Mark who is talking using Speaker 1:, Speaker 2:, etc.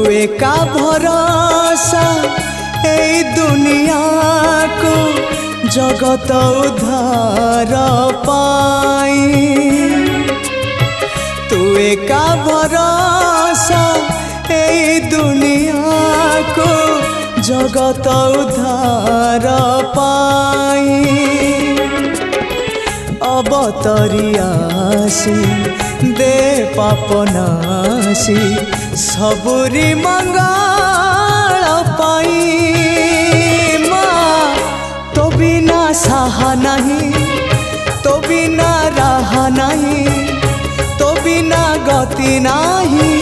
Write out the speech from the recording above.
Speaker 1: एका भरोसा ए दुनिया को जगत उद्धार पाई। तू एका भरोसा ए दुनिया को जगत उद्धार पाई। अवतरियासी दे पापनासी सबुरी मंगल पाई। माँ तो बिना साहा नहीं, तो बिना राह नहीं, तो बिना गति नहीं।